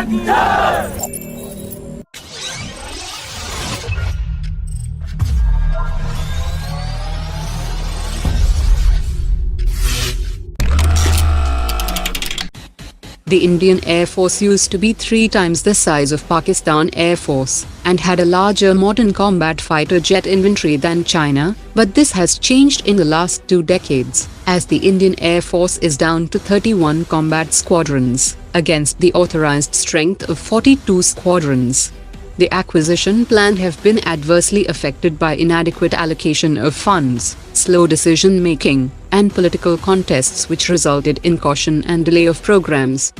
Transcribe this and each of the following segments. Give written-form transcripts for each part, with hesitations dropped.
The Indian Air Force used to be 3 times the size of Pakistan Air Force and had a larger modern combat fighter jet inventory than China, but this has changed in the last 2 decades, as the Indian Air Force is down to 31 combat squadrons, against the authorized strength of 42 squadrons. The acquisition plans have been adversely affected by inadequate allocation of funds, slow decision-making, and political contests which resulted in caution and delay of programs.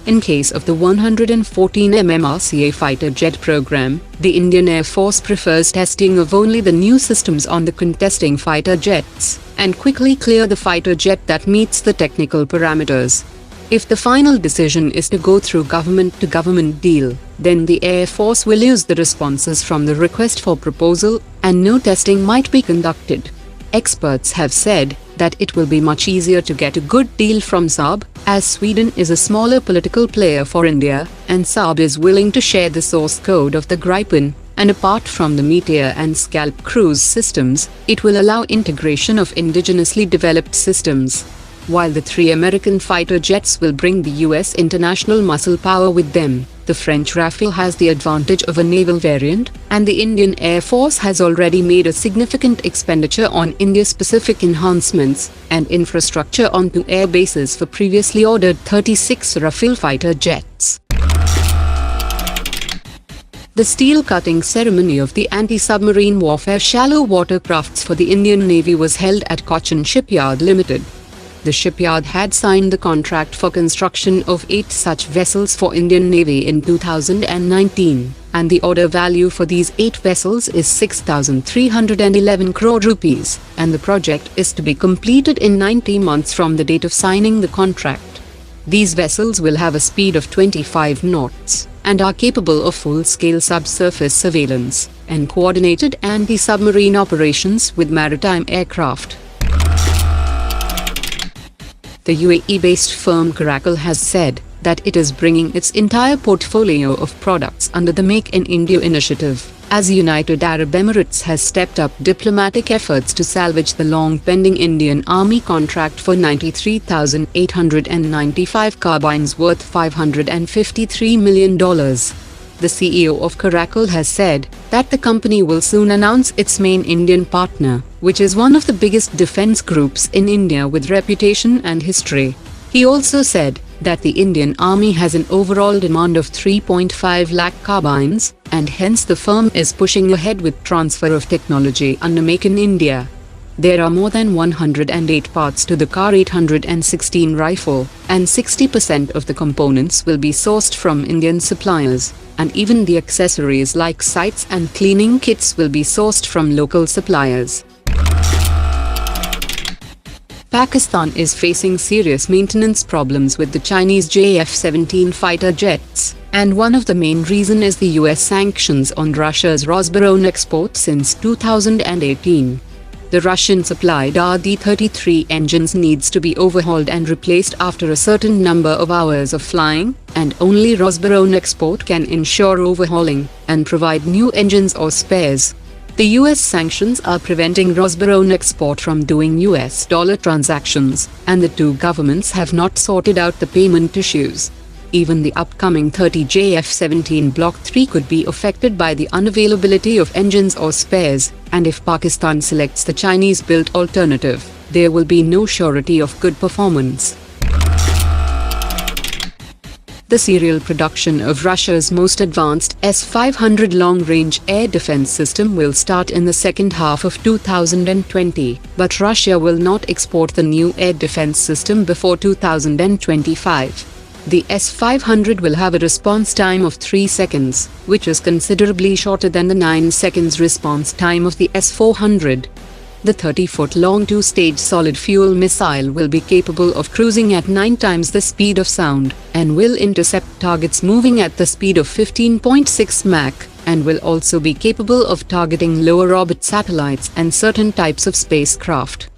In case of the 114 MMRCA fighter jet program, the Indian Air Force prefers testing of only the new systems on the contesting fighter jets, and quickly clear the fighter jet that meets the technical parameters. If the final decision is to go through government-to-government deal, then the Air Force will use the responses from the request for proposal, and no testing might be conducted. Experts have said that it will be much easier to get a good deal from SAAB, as Sweden is a smaller political player for India, and SAAB is willing to share the source code of the Gripen, and apart from the Meteor and Scalp cruise systems, it will allow integration of indigenously developed systems. While the 3 American fighter jets will bring the US international muscle power with them, the French Rafale has the advantage of a naval variant, and the Indian Air Force has already made a significant expenditure on India-specific enhancements and infrastructure onto air bases for previously ordered 36 Rafale fighter jets. The steel-cutting ceremony of the anti-submarine warfare shallow water crafts for the Indian Navy was held at Cochin Shipyard Limited. The shipyard had signed the contract for construction of 8 such vessels for Indian Navy in 2019, and the order value for these 8 vessels is 6,311 crore rupees, and the project is to be completed in 90 months from the date of signing the contract. These vessels will have a speed of 25 knots, and are capable of full-scale subsurface surveillance and coordinated anti-submarine operations with maritime aircraft. The UAE-based firm Caracal has said that it is bringing its entire portfolio of products under the Make in India initiative, as United Arab Emirates has stepped up diplomatic efforts to salvage the long-pending Indian Army contract for 93,895 carbines worth $553 million. The CEO of Caracal has said that the company will soon announce its main Indian partner, which is one of the biggest defense groups in India with reputation and history. He also said that the Indian Army has an overall demand of 3.5 lakh carbines, and hence the firm is pushing ahead with transfer of technology under Make in India. There are more than 108 parts to the Kar 816 rifle, and 60% of the components will be sourced from Indian suppliers, and even the accessories like sights and cleaning kits will be sourced from local suppliers. Pakistan is facing serious maintenance problems with the Chinese F-17 fighter jets, and one of the main reasons is the US sanctions on Russia's Rosbaron export since 2018. The Russian-supplied RD-33 engines needs to be overhauled and replaced after a certain number of hours of flying, and only Rosbaron export can ensure overhauling and provide new engines or spares. The US sanctions are preventing Rosbaron export from doing US dollar transactions, and the 2 governments have not sorted out the payment issues. Even the upcoming 30 F-17 Block 3 could be affected by the unavailability of engines or spares, and if Pakistan selects the Chinese-built alternative, there will be no surety of good performance. The serial production of Russia's most advanced S-500 long-range air defense system will start in the second half of 2020, but Russia will not export the new air defense system before 2025. The S-500 will have a response time of 3 seconds, which is considerably shorter than the 9 seconds response time of the S-400. The 30-foot-long 2-stage solid-fuel missile will be capable of cruising at 9 times the speed of sound, and will intercept targets moving at the speed of 15.6 Mach, and will also be capable of targeting lower-orbit satellites and certain types of spacecraft.